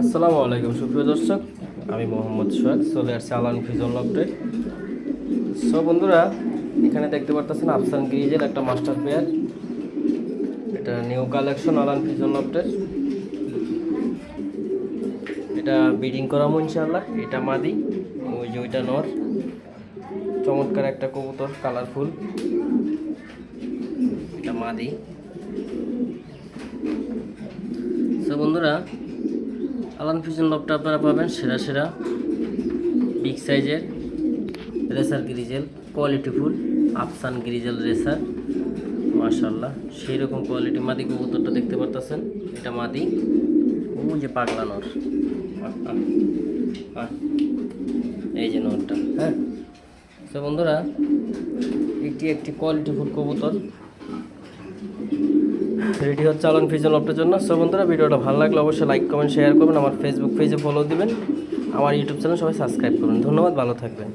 আসসালামু আলাইকুম সুপ্রিয় দর্শক, আমি মোহাম্মদ সোহাগ চলে আসছি আলান ফিজন লফটে। সো বন্ধুরা, এখানে দেখতে পারতেছেন আফসান গ্রিজের একটা মাস্টার পেয়ার। এটা নিউ কালেকশন আলান ফিজন লফটের। এটা ব্রিডিং করাবো ইনশাআল্লাহ। এটা মাদি, ওই যে ওইটা নর। চমৎকার একটা কবুতর, কালারফুল। এটা মাদি। সো বন্ধুরা, আলান ফিজন লফটে আপনারা পাবেন সেরা সেরা বিগ সাইজের রেসার গ্রিজেল, কোয়ালিটিফুল আফসান গ্রিজেল রেসার। মাশাআল্লাহ, সেই রকম কোয়ালিটি মাদি কবুতরটা দেখতে পারতেছেন। এটা মাদি, ওই যে পাগলা নর, এই যে নরটা। হ্যাঁ, তো বন্ধুরা, এটি একটি কোয়ালিটিফুল কবুতর রেডি হচ্ছে আলান ফিজন লফটের জন্য। সো বন্ধুরা, ভিডিওটা ভালো লাগলে অবশ্যই লাইক কমেন্ট শেয়ার করবেন, আমার ফেসবুক পেজে ফলো দিবেন, আমার ইউটিউব চ্যানেল সবাই সাবস্ক্রাইব করবেন। ধন্যবাদ, ভালো থাকবেন।